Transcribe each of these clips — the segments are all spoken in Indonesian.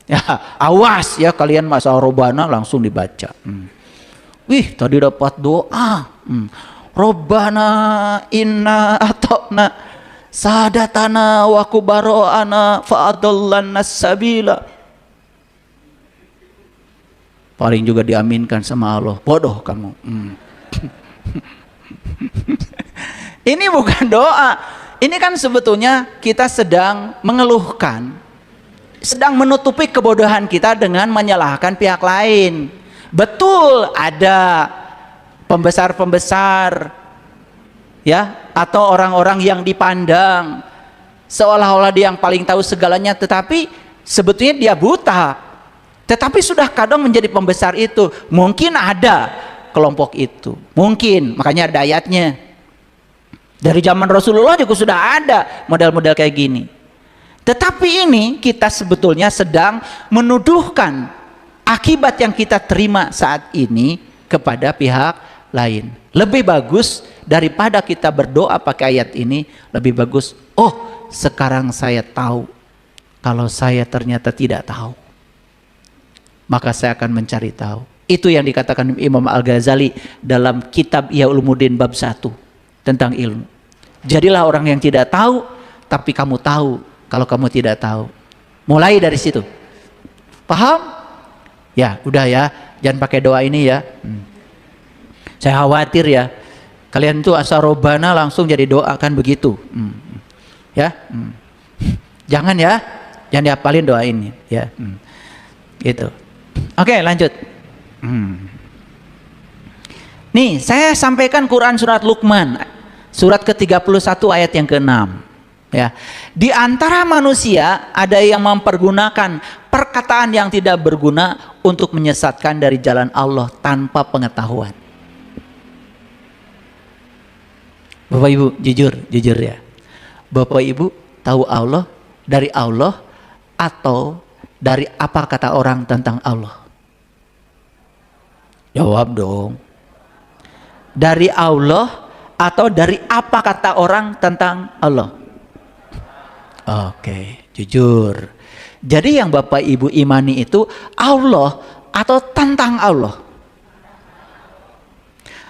Ya, awas ya kalian masa Robbana langsung dibaca. Wih, tadi dapat doa. Robbana inna atokna sadatana wa kubaro'ana fa'adallanna sabila. Paling juga diaminkan sama Allah. Bodoh kamu. Ini bukan doa. Ini kan sebetulnya kita sedang mengeluhkan, sedang menutupi kebodohan kita dengan menyalahkan pihak lain. Betul ada pembesar-pembesar ya, atau orang-orang yang dipandang seolah-olah dia yang paling tahu segalanya, tetapi sebetulnya dia buta. Tetapi sudah kadang menjadi pembesar itu. Mungkin ada kelompok itu, mungkin, makanya ada ayatnya. Dari zaman Rasulullah juga sudah ada model-model kayak gini. Tetapi ini kita sebetulnya sedang menuduhkan akibat yang kita terima saat ini kepada pihak lain. Lebih bagus daripada kita berdoa pakai ayat ini, lebih bagus, oh sekarang saya tahu kalau saya ternyata tidak tahu, maka saya akan mencari tahu. Itu yang dikatakan Imam Al-Ghazali dalam kitab Ihya Ulumuddin bab 1 tentang ilmu. Jadilah orang yang tidak tahu, tapi kamu tahu kalau kamu tidak tahu. Mulai dari situ. Paham? Ya, udah ya. Jangan pakai doa ini ya. Saya khawatir ya. Kalian tuh asal Robbana langsung jadi doa kan begitu. Ya. Jangan ya. Jangan dihafalin doa ini ya. Gitu. Oke, lanjut. Nih, saya sampaikan Quran surat Luqman. Surat ke-31 ayat yang ke-6 ya. Di antara manusia ada yang mempergunakan perkataan yang tidak berguna untuk menyesatkan dari jalan Allah tanpa pengetahuan. Bapak Ibu jujur ya. Bapak Ibu tahu Allah dari Allah atau dari apa kata orang tentang Allah? Jawab dong. Dari Allah atau dari apa kata orang tentang Allah? Oke, jujur. Jadi yang Bapak Ibu imani itu Allah atau tentang Allah?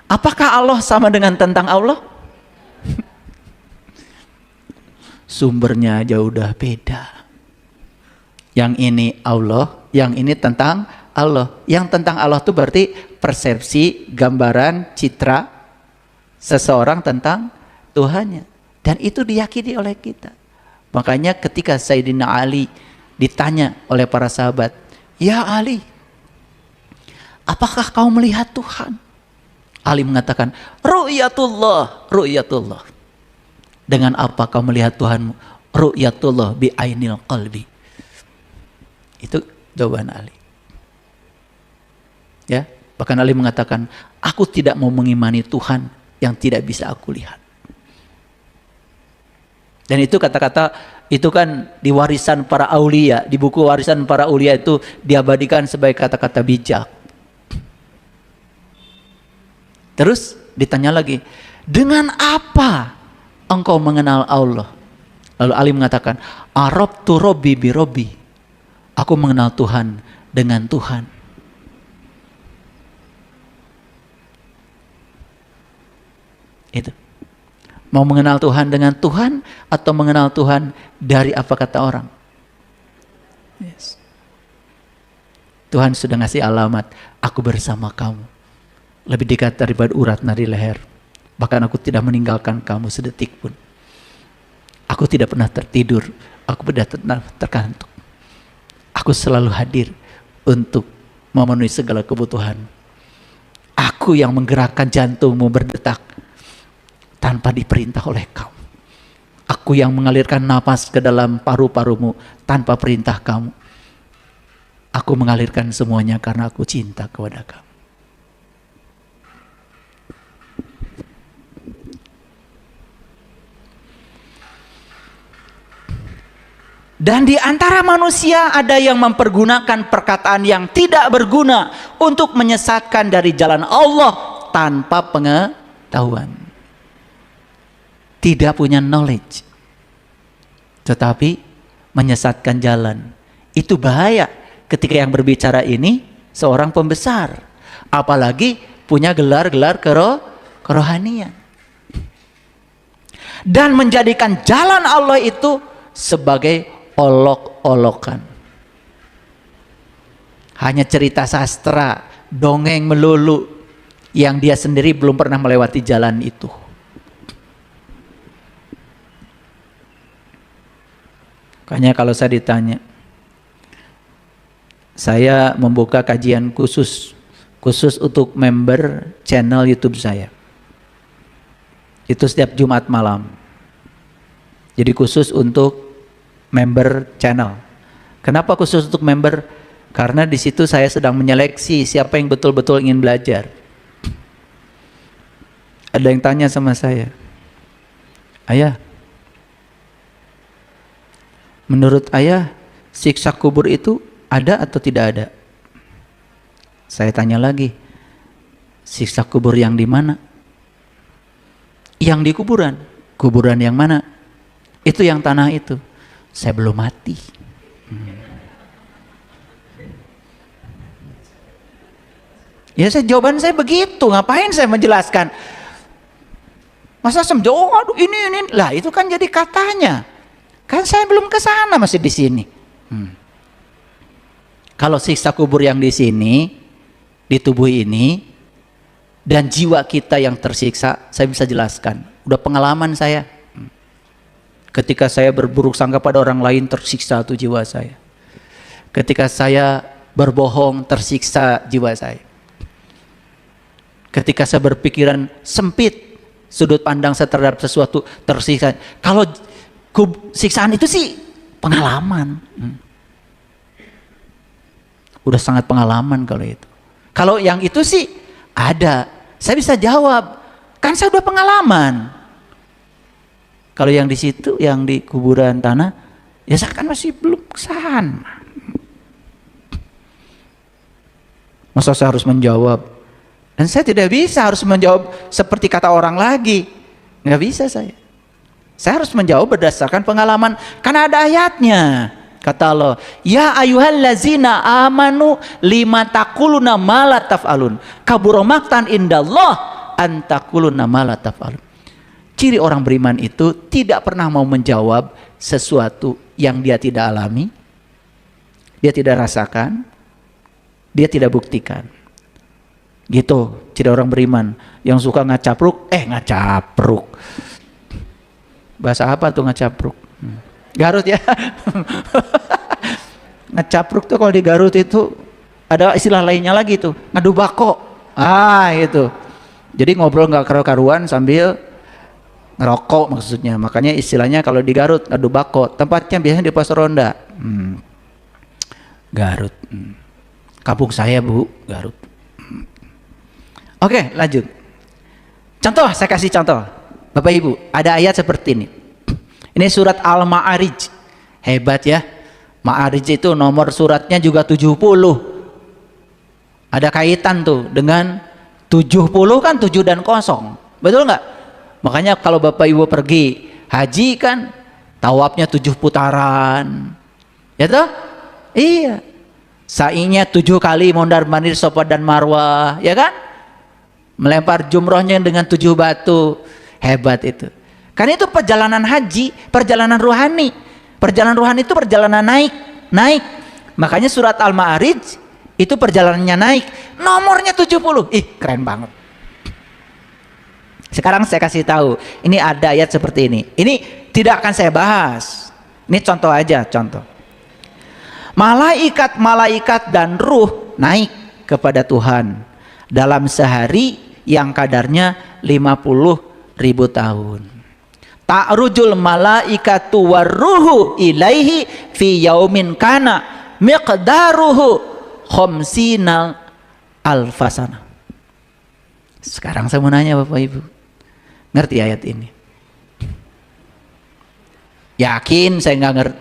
Apakah Allah sama dengan tentang Allah? Sumbernya aja udah beda. Yang ini Allah, yang ini tentang Allah. Yang tentang Allah itu berarti persepsi, gambaran, citra seseorang tentang Tuhannya, dan itu diyakini oleh kita. Makanya ketika Sayyidina Ali ditanya oleh para sahabat, "Ya Ali, apakah kau melihat Tuhan?" Ali mengatakan, "Ru'yatullah, ru'yatullah." Dengan apa kau melihat Tuhanmu? Ru'yatullah bi ainil qalbi. Itu jawaban Ali. Ya, bahkan Ali mengatakan, "Aku tidak mau mengimani Tuhan yang tidak bisa aku lihat." Dan itu kata-kata itu kan di warisan para aulia, di buku warisan para aulia itu diabadikan sebagai kata-kata bijak. Terus ditanya lagi, dengan apa engkau mengenal Allah? Lalu Ali mengatakan, "Arabtu Rabbi bi Rabbi." Aku mengenal Tuhan dengan Tuhan. Itu. Mau mengenal Tuhan dengan Tuhan atau mengenal Tuhan dari apa kata orang? Yes. Tuhan sudah ngasih alamat, aku bersama kamu. Lebih dekat daripada urat nadi leher. Bahkan aku tidak meninggalkan kamu sedetik pun. Aku tidak pernah tertidur, aku tidak pernah terkantuk. Aku selalu hadir untuk memenuhi segala kebutuhan. Aku yang menggerakkan jantungmu berdetak tanpa diperintah oleh kamu. Aku yang mengalirkan napas ke dalam paru-parumu tanpa perintah kamu. Aku mengalirkan semuanya karena aku cinta kepada kamu. Dan di antara manusia ada yang mempergunakan perkataan yang tidak berguna untuk menyesatkan dari jalan Allah tanpa pengetahuan. Tidak punya knowledge, tetapi menyesatkan jalan. Itu bahaya. ketika yang berbicara ini seorang pembesar, apalagi punya gelar-gelar kerohanian, dan menjadikan jalan Allah itu sebagai olok-olokan, hanya cerita sastra, dongeng melulu, yang dia sendiri belum pernah melewati jalan itu. Makanya kalau saya ditanya, saya membuka kajian khusus untuk member channel YouTube saya. Itu setiap Jumat malam. Jadi khusus untuk member channel. Kenapa khusus untuk member? Karena di situ saya sedang menyeleksi siapa yang betul-betul ingin belajar. Ada yang tanya sama saya, "Ayah, menurut ayah siksa kubur itu ada atau tidak ada?" Saya tanya lagi, "Siksa kubur yang di mana?" "Yang di kuburan." "Kuburan yang mana?" "Itu yang tanah itu." "Saya belum mati." Ya, jawaban saya begitu. Ngapain saya menjelaskan? Masa saya menjawab, aduh ini lah, itu kan jadi katanya. Kan saya belum ke sana, masih di sini. Kalau siksa kubur yang di sini, di tubuh ini, dan jiwa kita yang tersiksa, saya bisa jelaskan. Udah pengalaman saya. Ketika saya berburuk sangka pada orang lain, tersiksa tuh jiwa saya. Ketika saya berbohong, tersiksa jiwa saya. Ketika saya berpikiran sempit, sudut pandang saya terhadap sesuatu, tersiksa. Kalau siksaan itu sih pengalaman. Udah sangat pengalaman kalau itu. Kalau yang itu sih ada. Saya bisa jawab. Kan saya udah pengalaman. Kalau yang di situ, yang di kuburan tanah, ya saya kan masih belum kesana. Masa saya harus menjawab? Dan saya tidak bisa harus menjawab seperti kata orang lagi. Nggak bisa saya. Saya harus menjawab berdasarkan pengalaman. Karena ada ayatnya. Kata Allah, "Ya ayyuhallazina amanu lima taquluna ma la taf'alun. Kabura maqtan indallah an taquluna ma la taf'alun." Ciri orang beriman itu tidak pernah mau menjawab sesuatu yang dia tidak alami, dia tidak rasakan, dia tidak buktikan. Gitu ciri orang beriman. Yang suka ngacapruk, ngacapruk. Bahasa apa tuh ngacapruk? Garut ya. Ngecapruk tuh kalau di Garut itu ada istilah lainnya lagi tuh, ngadu bako. Itu. Jadi ngobrol nggak karu-karuan sambil ngerokok maksudnya. Makanya istilahnya kalau di Garut ngadu bako. Tempatnya biasanya di pos ronda. Garut. Kampung saya Bu, Garut. Oke, lanjut. Contoh, saya kasih contoh. Bapak Ibu, ada ayat seperti ini. Ini surat Al-Ma'arij. Hebat ya. Ma'arij itu nomor suratnya juga 70. Ada kaitan tuh dengan 70 kan 7 dan 0. Betul nggak? Makanya kalau Bapak Ibu pergi haji kan tawafnya 7 putaran. Ya toh? Iya. Sa'inya 7 kali mondar-mandir Safa dan Marwah, ya kan? Melempar jumrohnya dengan 7 batu. Hebat itu. Karena itu perjalanan haji, perjalanan rohani. Perjalanan rohani itu perjalanan naik. Makanya surat Al-Ma'arij itu perjalanannya naik. Nomornya 70. Keren banget. Sekarang saya kasih tahu. Ini ada ayat seperti ini. Ini tidak akan saya bahas. Ini contoh aja, contoh. Malaikat dan ruh naik kepada Tuhan dalam sehari yang kadarnya 50.000 tahun. Ta'rujul malaikatu warruhu ilaihi fi yaumin kana miqdaruhu khamsina alfasana. Sekarang saya mau nanya Bapak Ibu, ngerti ayat ini? Yakin saya nggak ngerti?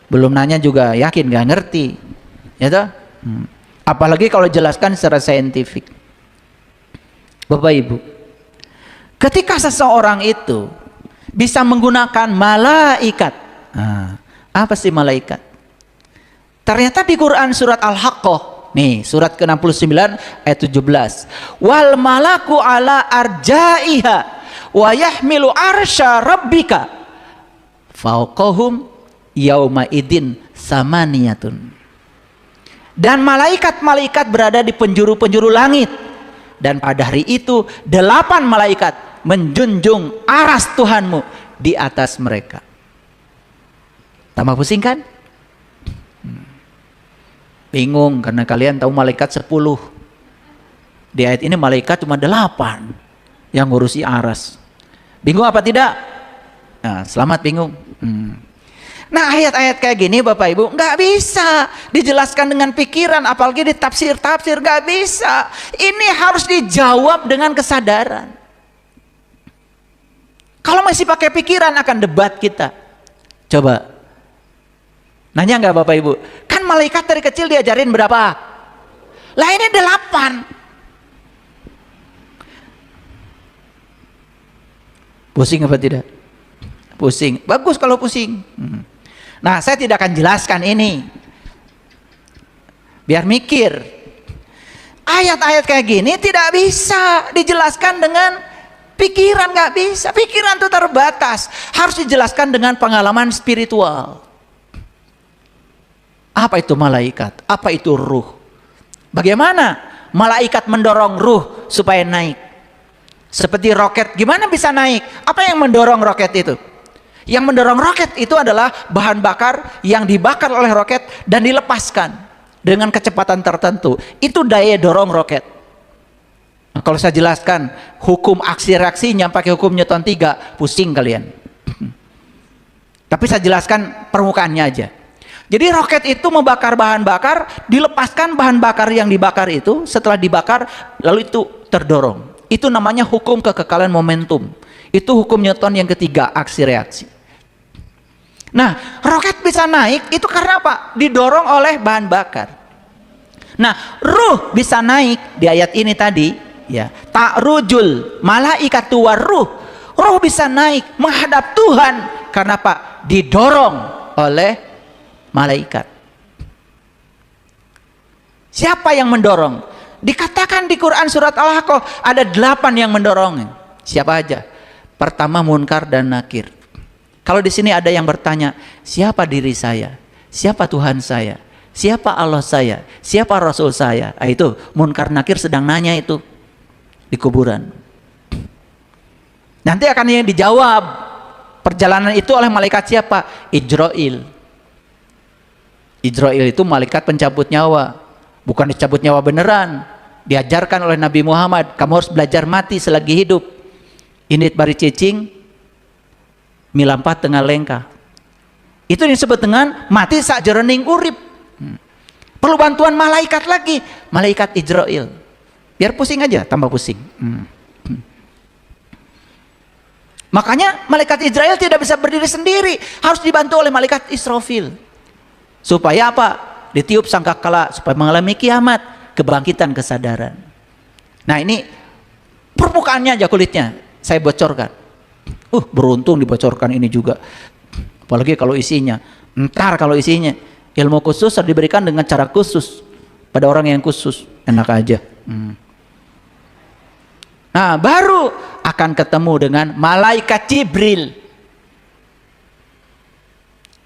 Belum nanya juga yakin nggak ngerti, ya toh? Apalagi kalau jelaskan secara saintifik. Bapak Ibu, ketika seseorang itu bisa menggunakan malaikat, apa sih malaikat? Ternyata di Quran surat Al-Haqqah, nih surat ke-69 ayat 17. Wal malaku ala arjaiha wa yahmilu arsya rabbika fauqahum yauma idin samaniyatun. Dan malaikat-malaikat berada di penjuru-penjuru langit. Dan pada hari itu 8 malaikat menjunjung aras Tuhanmu di atas mereka. Tambah pusing kan? Bingung karena kalian tahu malaikat 10. Di ayat ini malaikat cuma 8 yang ngurusi aras. Bingung apa tidak? Nah, selamat bingung. Nah, ayat-ayat kayak gini Bapak Ibu nggak bisa dijelaskan dengan pikiran, apalagi ditafsir-tafsir, nggak bisa. Ini harus dijawab dengan kesadaran. Kalau masih pakai pikiran akan debat kita. Coba nanya nggak Bapak Ibu? Kan malaikat dari kecil diajarin berapa? Lah ini 8. Pusing apa tidak? Pusing. Bagus kalau pusing. Nah, saya tidak akan jelaskan ini. Biar mikir. Ayat-ayat kayak gini tidak bisa dijelaskan dengan pikiran, nggak bisa. Pikiran itu terbatas. Harus dijelaskan dengan pengalaman spiritual. Apa itu malaikat? Apa itu ruh? Bagaimana malaikat mendorong ruh supaya naik? Seperti roket, gimana bisa naik? Apa yang mendorong roket itu? Yang mendorong roket itu adalah bahan bakar yang dibakar oleh roket dan dilepaskan dengan kecepatan tertentu. Itu daya dorong roket. Nah, kalau saya jelaskan hukum aksi reaksinya pakai hukum Newton 3, pusing kalian. Tapi saya jelaskan permukaannya aja. Jadi roket itu membakar bahan bakar, dilepaskan bahan bakar yang dibakar itu, setelah dibakar lalu itu terdorong. Itu namanya hukum kekekalan momentum. Itu hukum Newton yang ketiga, aksi reaksi. Nah, roket bisa naik itu karena apa? Didorong oleh bahan bakar. Nah, ruh bisa naik di ayat ini tadi, ya. Ta'rujul malaikatu waruh. Ruh bisa naik menghadap Tuhan karena apa? Didorong oleh malaikat. Siapa yang mendorong? Dikatakan di Quran surat Al-Haqqah ada 8 yang mendorong. Siapa aja? Pertama Munkar dan Nakir. Kalau di sini ada yang bertanya, siapa diri saya? Siapa Tuhan saya? Siapa Allah saya? Siapa Rasul saya? Nah, itu Munkar Nakir sedang nanya itu di kuburan. Nanti akan yang dijawab perjalanan itu oleh malaikat siapa? Ijrail. Ijrail itu malaikat pencabut nyawa. Bukan dicabut nyawa beneran. Diajarkan oleh Nabi Muhammad, kamu harus belajar mati selagi hidup. Init bari cicing, milampat tengah lengkah. Itu disebut dengan mati sak jeroning urip. Perlu bantuan malaikat lagi, malaikat Ijrail. Biar pusing aja, tambah pusing. Makanya malaikat Ijrail tidak bisa berdiri sendiri, harus dibantu oleh malaikat Israfil. Supaya apa? Ditiup sangkakala supaya mengalami kiamat, kebangkitan kesadaran. Nah, ini permukaannya aja kulitnya saya bocorkan. Beruntung dibocorkan ini juga. Apalagi kalau isinya. Ntar kalau isinya ilmu khusus harus diberikan dengan cara khusus pada orang yang khusus. Enak aja. Nah, baru akan ketemu dengan malaikat Jibril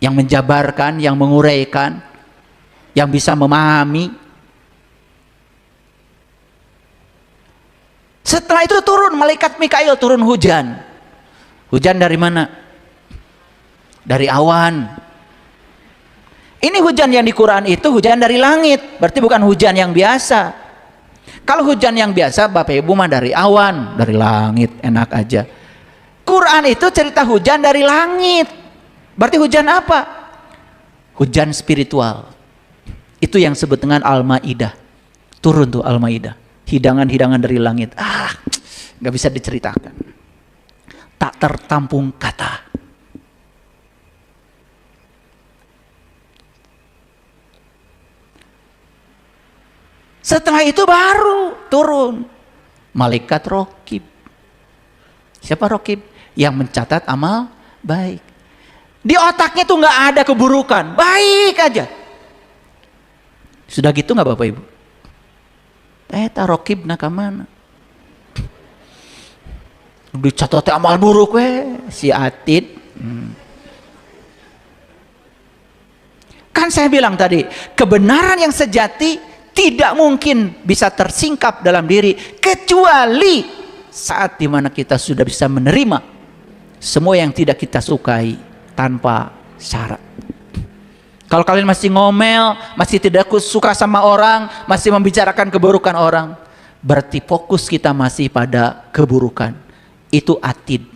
yang menjabarkan, yang menguraikan, yang bisa memahami. Setelah itu turun malaikat Mikail, turun hujan. Hujan dari mana? Dari awan. Ini hujan yang di Quran itu hujan dari langit, berarti bukan hujan yang biasa. Kalau hujan yang biasa Bapak Ibu mah dari awan, dari langit, enak aja. Quran itu cerita hujan dari langit. Berarti hujan apa? Hujan spiritual. Itu yang disebut dengan Al-Maidah. Turun tuh Al-Maidah. Hidangan-hidangan dari langit. Gak bisa diceritakan. Tak tertampung kata. Setelah itu baru turun malaikat Raqib. Siapa Raqib? Yang mencatat amal baik. Di otaknya tuh nggak ada keburukan, baik aja. Sudah gitu nggak Bapak Ibu? Rokibna ka mana? Dicatat amal buruk si Atid. Kan saya bilang tadi, kebenaran yang sejati tidak mungkin bisa tersingkap dalam diri kecuali saat dimana kita sudah bisa menerima semua yang tidak kita sukai tanpa syarat. Kalau kalian masih ngomel, masih tidak suka sama orang, masih membicarakan keburukan orang, berarti fokus kita masih pada keburukan. Itu Atid.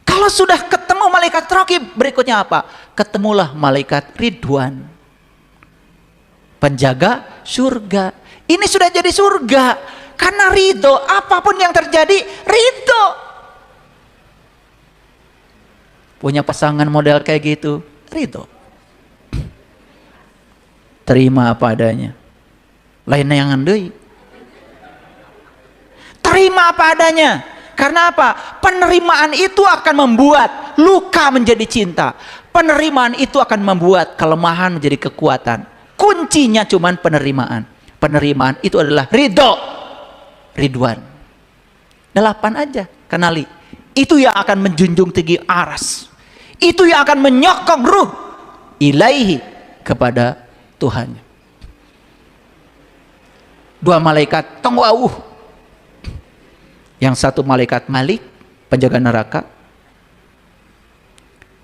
Kalau sudah ketemu malaikat Raqib, berikutnya apa? Ketemulah malaikat Ridwan, penjaga surga. Ini sudah jadi surga karena ridho. Apapun yang terjadi, ridho. Punya pasangan model kayak gitu, ridho. Terima apa adanya. Lain yang deui. Terima apa adanya. Karena apa? Penerimaan itu akan membuat luka menjadi cinta. Penerimaan itu akan membuat kelemahan menjadi kekuatan. Kuncinya cuman penerimaan. Penerimaan itu adalah ridho. Ridwan. 8 aja, kenali. Itu yang akan menjunjung tinggi aras. Itu yang akan menyokong ruh ilaihi kepada Tuhan. 2 malaikat tongwauh. Yang satu malaikat Malik, penjaga neraka.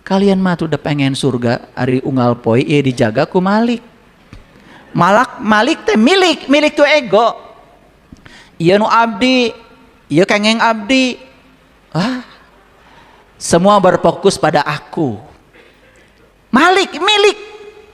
Kalian mah tuh udah pengen surga, ari unggal poe ieu dijaga ku Malik. Malik teh milik tuh ego. Ieu nu abdi, ieu kengeng abdi. Semua berfokus pada aku. Malik milik.